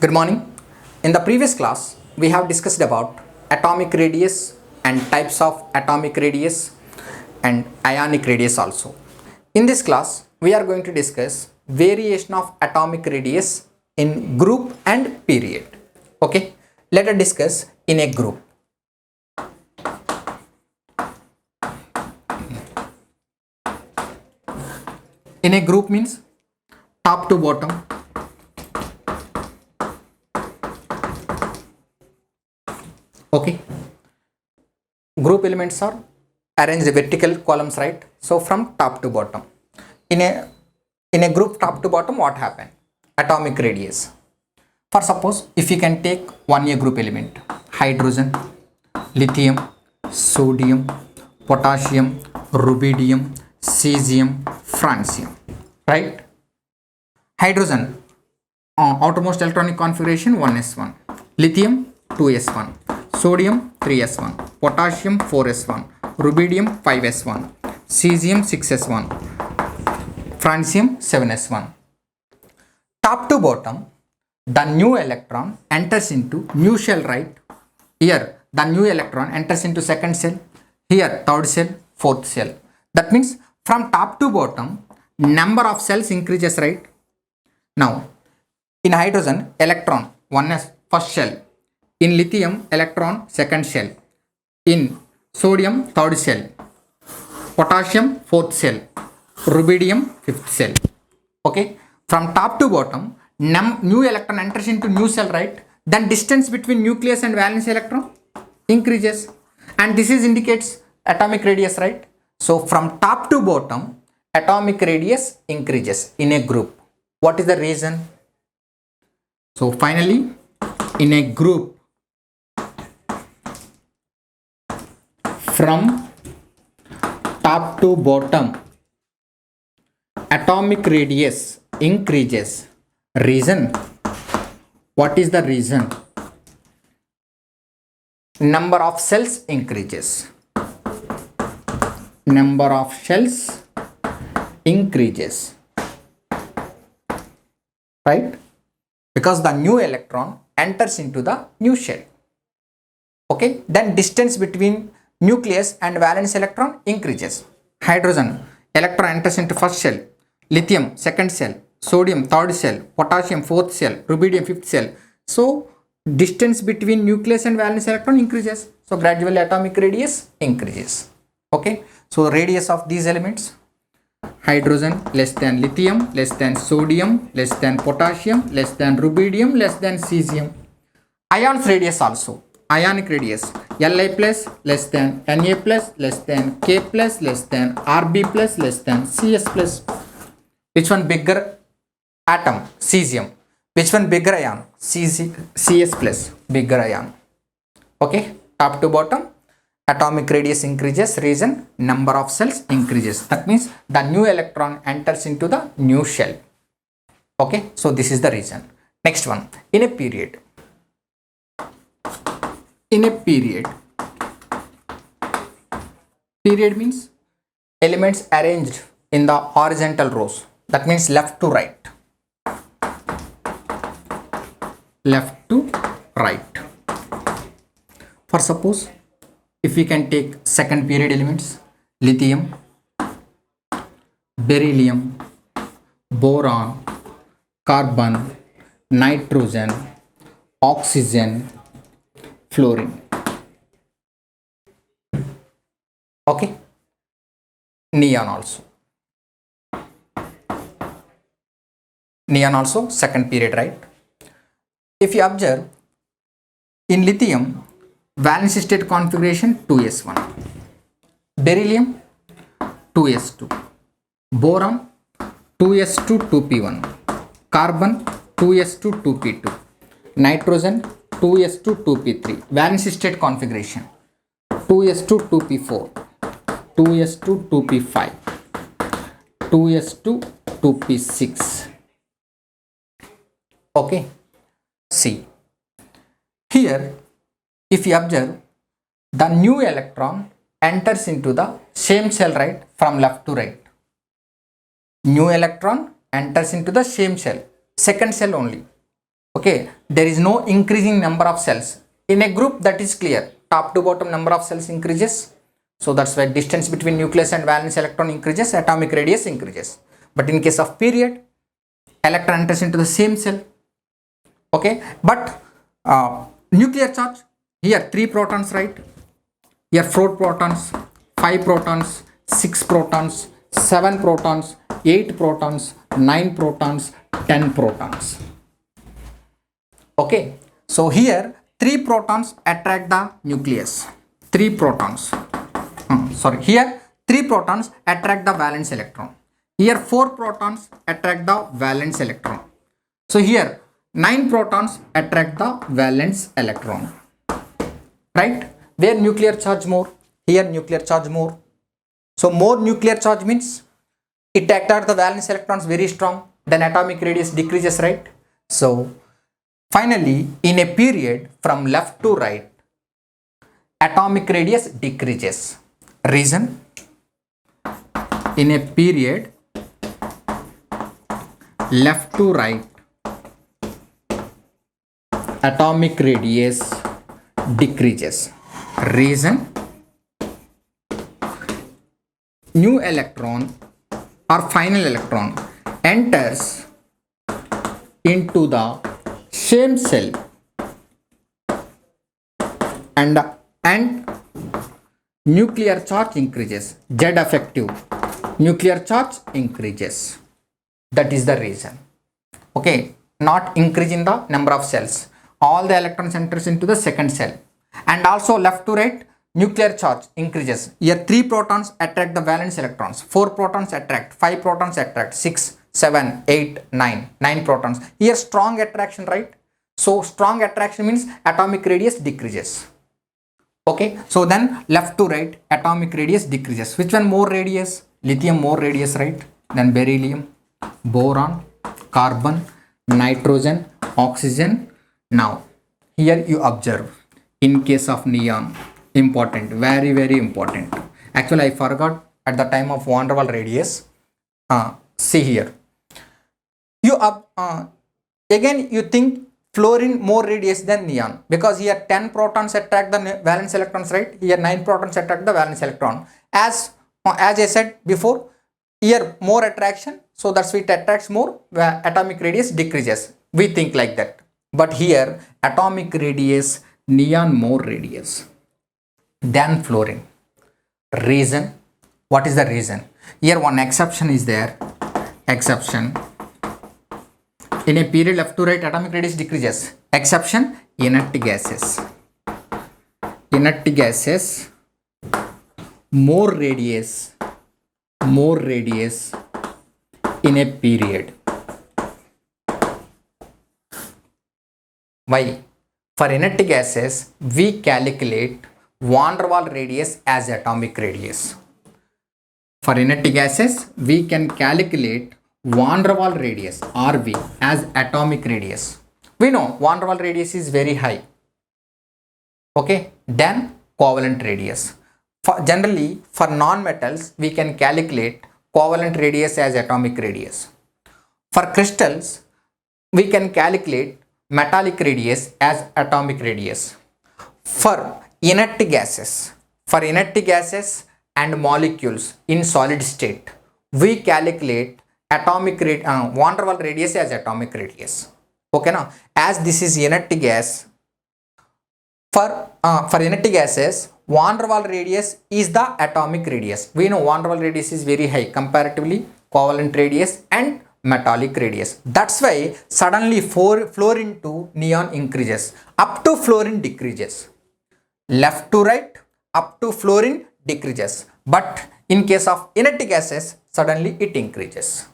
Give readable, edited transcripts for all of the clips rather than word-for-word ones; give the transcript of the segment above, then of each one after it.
Good morning. In the previous class, we have discussed about atomic radius and types of atomic radius and ionic radius also. In this class, we are going to discuss variation of atomic radius in group and period. Okay, let us discuss in a group. In a group means top to bottom. Okay, group elements are arranged vertical columns, right? So from top to bottom. In a group top to bottom, what happened? Atomic radius. For suppose if you can take one A group element, hydrogen, lithium, sodium, potassium, rubidium, cesium, francium, right? Hydrogen, outermost electronic configuration 1s1, lithium 2s1, sodium 3s1, potassium 4s1, rubidium 5s1, cesium 6s1, francium 7s1. Top to bottom, the new electron enters into new shell, right? Here the new electron enters into second cell, here third cell, fourth cell. That means from top to bottom, number of cells increases, right? Now in hydrogen, electron 1s first shell, in lithium electron second shell, in sodium third cell, potassium fourth cell, rubidium fifth cell. Okay, from top to bottom, new electron enters into new cell, right? Then distance between nucleus and valence electron increases, and this is indicates atomic radius, right? So from top to bottom, atomic radius increases in a group. What is the reason? So finally, in a group, from top to bottom, atomic radius increases. Reason? What is the reason? Number of cells increases. Number of cells increases, right? Because the new electron enters into the new shell. Okay, then distance between nucleus and valence electron increases. Hydrogen electron enters into first shell, lithium second cell, sodium third cell, potassium fourth cell, rubidium fifth cell. So distance between nucleus and valence electron increases. So gradually atomic radius increases. Okay, so radius of these elements: hydrogen less than lithium, less than sodium, less than potassium, less than rubidium, less than cesium. Ions radius also. Ionic radius: Li plus less than Na plus less than K plus less than Rb plus less than Cs plus. Which one bigger atom? Cesium. Which one bigger ion? Cs plus, bigger ion. Okay, top to bottom, atomic radius increases. Reason? Number of cells increases. That means the new electron enters into the new shell. Okay, so this is the reason. Next one, in a period. In a period, period means elements arranged in the horizontal rows. That means left to right. Left to right. For suppose, if we can take second period elements: lithium, beryllium, boron, carbon, nitrogen, oxygen, fluorine. Okay, neon also. Neon also second period, right? If you observe, in lithium, valence state configuration 2s1, beryllium 2s2, boron 2s2 2p1, carbon 2s2 2p2, nitrogen 2s2 2p3. Valence state configuration 2s2 2p4, 2s2 2p5, 2s2 2p6. Okay, see here, if you observe, the new electron enters into the same cell, right? From left to right, new electron enters into the same cell, second cell only. Okay, there is no increasing number of cells. In a group, that is clear. Top to bottom number of cells increases. So that's why distance between nucleus and valence electron increases, atomic radius increases. But in case of period, electron enters into the same cell. Okay, but nuclear charge, here 3 protons, right? Here 4 protons, 5 protons, 6 protons, 7 protons, 8 protons, 9 protons, 10 protons. Okay, so here 3 protons attract the nucleus. 3 protons. Here 3 protons attract the valence electron. Here 4 protons attract the valence electron. So here 9 protons attract the valence electron. Right? Where nuclear charge more? Here nuclear charge more. So more nuclear charge means it attracts the valence electrons very strong. Then atomic radius decreases, right? So finally, in a period from left to right, atomic radius decreases. Reason? In a period left to right, atomic radius decreases. Reason? New electron or final electron enters into the same cell and nuclear charge increases. Z effective, nuclear charge increases. That is the reason. Okay, not increasing the number of cells. All the electrons enters into the second cell, and also left to right, nuclear charge increases. Here 3 protons attract the valence electrons, 4 protons attract, 5 protons attract, 6, 7, 8, 9, 9 protons. Here strong attraction, right? So strong attraction means atomic radius decreases. Okay, so then left to right, atomic radius decreases. Which one more radius? Lithium more radius, right? Then beryllium, boron, carbon, nitrogen, oxygen. Now here you observe, in case of neon, important, very very important. Actually I forgot at the time of van der Waals radius. See here, you again you think fluorine more radius than neon, because here 10 protons attract the valence electrons, right? Here 9 protons attract the valence electron. As I said before, here more attraction, so that's why it attracts more, atomic radius decreases. We think like that. But here atomic radius, neon more radius than fluorine. Reason? What is the reason? Here one exception is there. Exception. In a period left to right, atomic radius decreases. Exception, inert gases. Inert gases, more radius in a period. Why? For inert gases, we calculate van der Waals radius as atomic radius. For inert gases, we can calculate van der Waals radius, RV, as atomic radius. We know van der Waals radius is very high. Okay, then covalent radius. Generally, for non-metals, we can calculate covalent radius as atomic radius. For crystals, we can calculate metallic radius as atomic radius. For inert gases and molecules in solid state, we calculate atomic van der Waals radius as atomic radius. Okay, now as this is inert gas, for inert gases, van der Waals radius is the atomic radius. We know van der Waals radius is very high comparatively covalent radius and metallic radius. That's why suddenly fluorine to neon increases, up to fluorine decreases. Left to right, up to fluorine decreases. But in case of inert gases, suddenly it increases.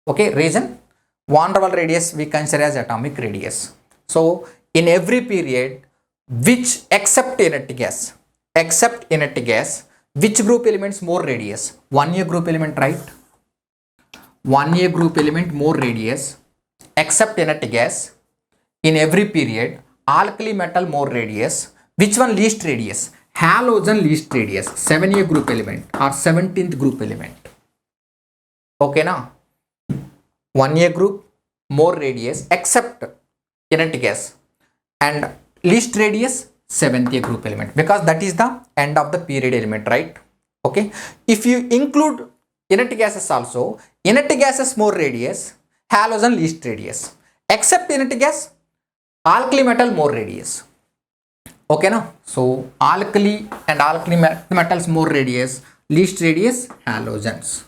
Okay, reason? Van der Waals radius we consider as atomic radius. So in every period, which except inert gas, which group elements more radius? 1A group element, right? 1A group element more radius, except inert gas. In every period, alkali metal more radius. Which one least radius? Halogen least radius, 7A group element or 17th group element. Okay, now 1A group more radius, except inert gas, and least radius 7th group element, because that is the end of the period element, right? Okay, if you include inert gases also, inert gases more radius, halogen least radius, except inert gas, alkali metal more radius. Okay now, so alkali and alkali metals more radius, least radius halogens.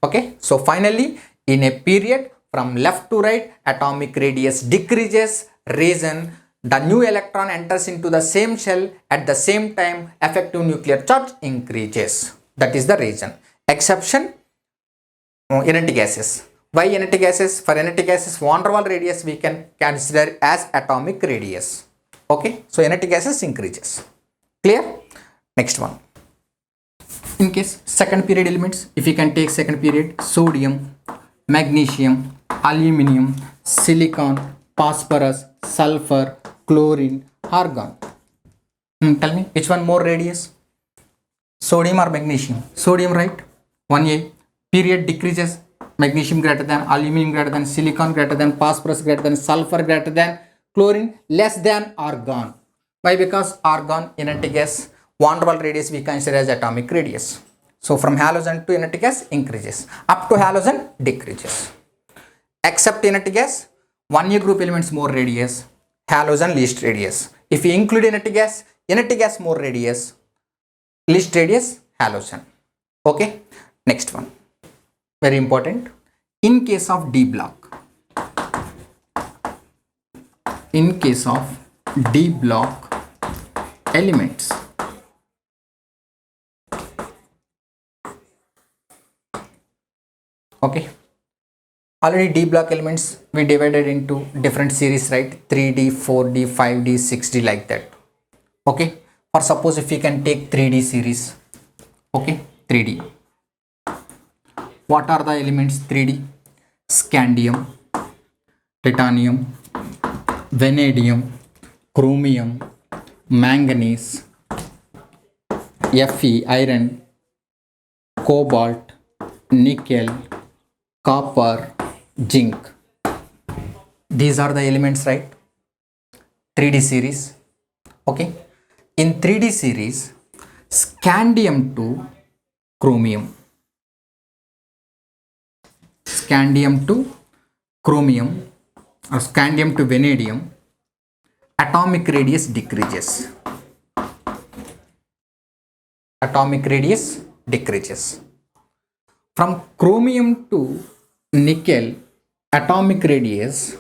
Okay, so finally in a period from left to right, atomic radius decreases, reason the new electron enters into the same shell at the same time, effective nuclear charge increases. That is the reason. Exception, inert gases. Why inert gases? For inert gases, van der Waals radius we can consider as atomic radius. Okay, so inert gases increases. Clear? Next one. In case second period elements, if you can take second period, sodium, magnesium, aluminum, silicon, phosphorus, sulfur, chlorine, argon. Tell me which one more radius? Sodium or magnesium? Sodium, right? 1A. Period decreases. Magnesium greater than, aluminum greater than, silicon greater than, phosphorus greater than, sulfur greater than, chlorine less than argon. Why? Because argon inert gas, van der Waals radius we consider as atomic radius. So from halogen to inert gas increases, up to halogen decreases. Except inert gas, 1A group elements more radius, halogen least radius. If you include inert gas more radius, least radius halogen. Okay, next one, very important. In case of D block, in case of D block elements, okay, already D block elements we divided into different series, right? 3D, 4D, 5D, 6D, like that. Okay, or suppose if you can take 3D series. Okay, 3D, what are the elements? 3D, scandium, titanium, vanadium, chromium, manganese, Fe, iron, cobalt, nickel, copper, zinc. These are the elements, right? 3D series. Okay, in 3D series, scandium to chromium, scandium to chromium, or scandium to vanadium, atomic radius decreases. Atomic radius decreases. From chromium to nickel, atomic radius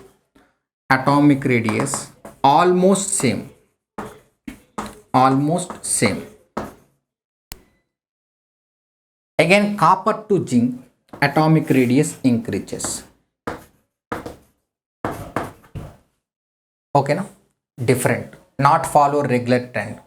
almost same. Almost same. Again, copper to zinc, atomic radius increases. Okay, now different, not follow regular trend.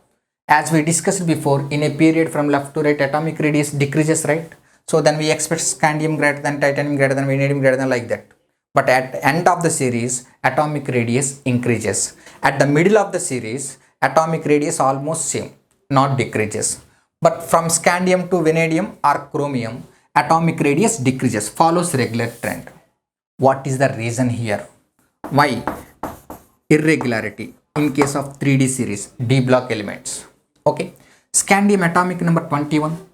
As we discussed before, in a period from left to right, atomic radius decreases, right? So then we expect scandium greater than, titanium greater than, vanadium greater than, like that. But at the end of the series, atomic radius increases. At the middle of the series, atomic radius almost same, not decreases. But from scandium to vanadium or chromium, atomic radius decreases, follows regular trend. What is the reason here? Why? Irregularity in case of 3D series, D block elements. Okay, scandium atomic number 21,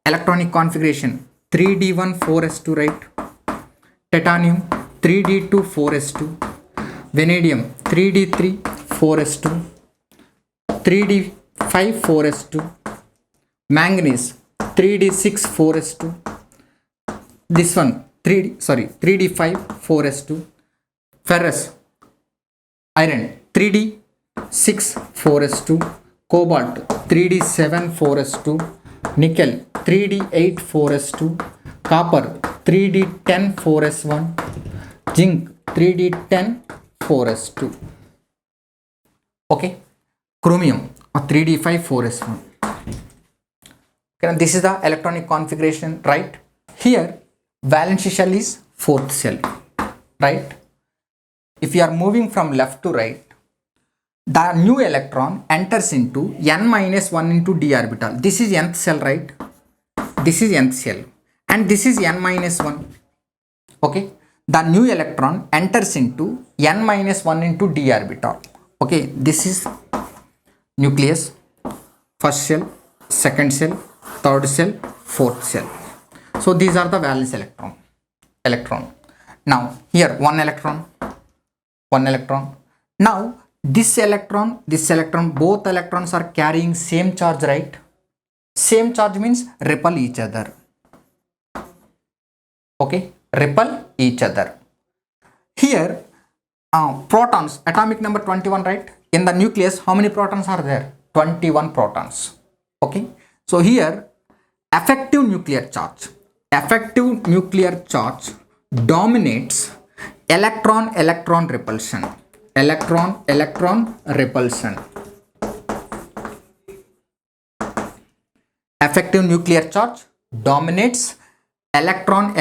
electronic configuration 3D1 4s2, right? Titanium 3D2 4s2, vanadium 3D3 4s2, 3D5 4s2, manganese 3D6 4s2, this one 3D5 4s2, ferrous iron 3D6 4s2, cobalt 3D7 4s2, nickel 3D8 4s2, copper 3D10 4s1, zinc 3D10 4s2. Okay, chromium 3D5 4s1. Okay, this is the electronic configuration, right? Here valence shell is fourth shell, right? If you are moving from left to right, the new electron enters into n-1 into d orbital. This is nth shell, right? This is nth shell, and this is n-1. Okay, the new electron enters into n minus 1 into d orbital. Okay, this is nucleus, first cell, second cell, third cell, fourth cell. So these are the valence electron. Now here one electron. Now this electron, both electrons are carrying same charge, right? Same charge means repel each other. Okay, repel each other. Here protons, atomic number 21, right? In the nucleus, how many protons are there? 21 protons. Okay, so here effective nuclear charge dominates electron repulsion. Effective nuclear charge dominates electron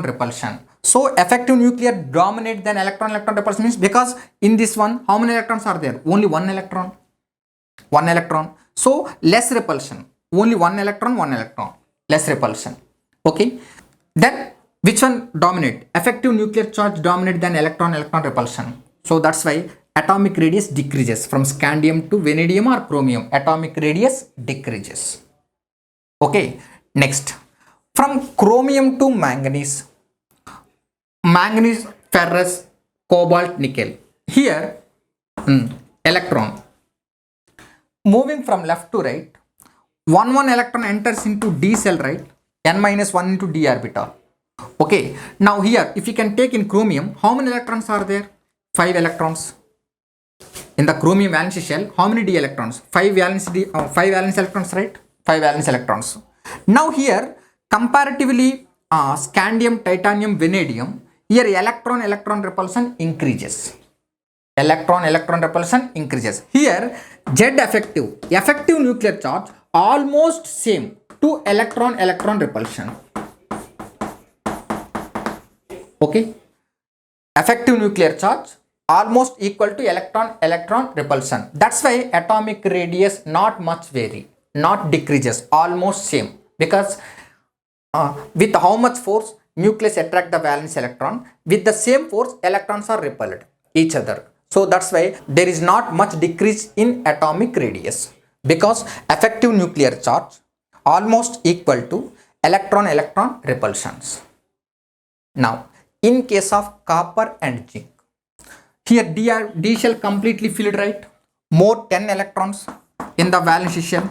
repulsion. So effective nuclear dominate than electron repulsion means, because in this one how many electrons are there? Only one electron. So less repulsion. Only one electron, less repulsion. Okay, then which one dominate? Effective nuclear charge dominate than electron repulsion. So that's why atomic radius decreases from scandium to vanadium or chromium. Atomic radius decreases. Okay, next, from chromium to manganese, ferrous, cobalt, nickel. Here electron moving from left to right, one electron enters into d cell, right? N minus 1 into d orbital. Okay, now here if you can take in chromium, how many electrons are there? 5 electrons. In the chromium valence shell, how many d electrons? 5 valence electrons, right? 5 valence electrons. Now here comparatively scandium, titanium, vanadium, here electron repulsion increases. Here Z effective nuclear charge almost same to electron repulsion. Okay, effective nuclear charge almost equal to electron repulsion. That's why atomic radius not much vary, not decreases, almost same, because with how much force nucleus attract the valence electron, with the same force electrons are repelled each other. So that's why there is not much decrease in atomic radius, because effective nuclear charge almost equal to electron repulsions. Now in case of copper and zinc, here d shell completely filled, right? More 10 electrons in the valence shell,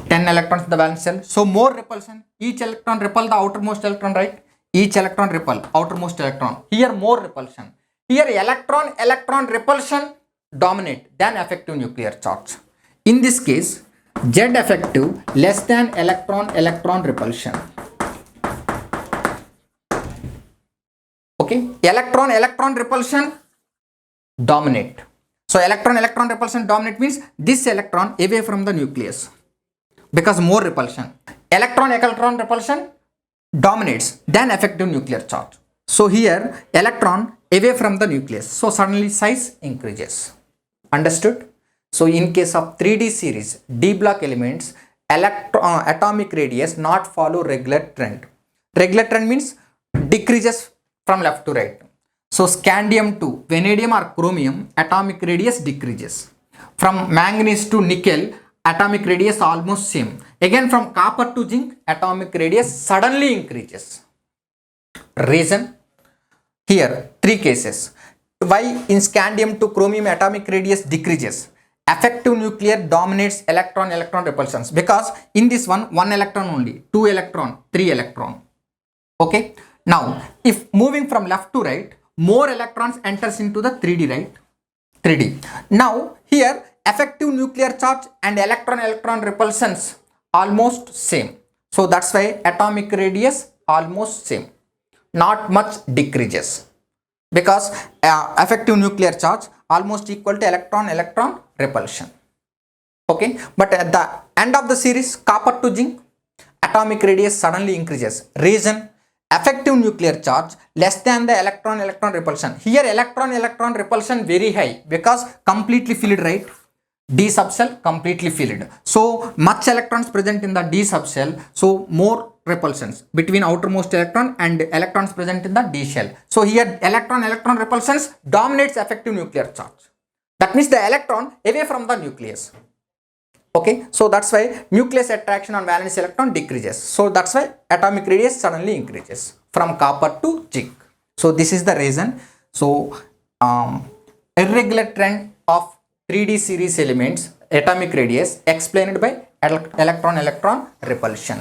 10 electrons in the valence shell, so more repulsion. Each electron repel the outermost electron, right? Each electron repel outermost electron. Here more repulsion. Here electron repulsion dominate than effective nuclear charge. In this case, Z effective less than electron repulsion. Okay, electron repulsion dominate. So electron repulsion dominate means this electron away from the nucleus, because more repulsion. Electron repulsion dominates than effective nuclear charge. So here electron away from the nucleus, so suddenly size increases. Understood? So in case of 3D series d block elements, atomic radius not follow regular trend. Regular trend means decreases from left to right. So scandium to vanadium or chromium, atomic radius decreases. From manganese to nickel, atomic radius almost same. Again from copper to zinc, atomic radius suddenly increases. Reason? Here 3 cases. Why in scandium to chromium atomic radius decreases? Effective nuclear dominates electron repulsions, because in this one electron only, 2 electron, 3 electron. Okay, now if moving from left to right, more electrons enters into the 3D, right? 3D. Now here effective nuclear charge and electron repulsions almost same. So that's why atomic radius almost same, not much decreases, because effective nuclear charge almost equal to electron repulsion. Okay, but at the end of the series, copper to zinc, atomic radius suddenly increases. Reason? Effective nuclear charge less than the electron repulsion. Here electron repulsion very high, because completely filled, right? D subshell completely filled, so much electrons present in the D subshell, so more repulsions between outermost electron and electrons present in the d shell. So here electron repulsions dominates effective nuclear charge. That means the electron away from the nucleus. Okay, so that's why nucleus attraction on valence electron decreases. So that's why atomic radius suddenly increases from copper to zinc. So this is the reason. So irregular trend of 3D series elements atomic radius explained by electron repulsion.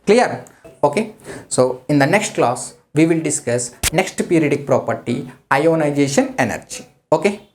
Clear? Okay, so in the next class we will discuss next periodic property, ionization energy. Okay.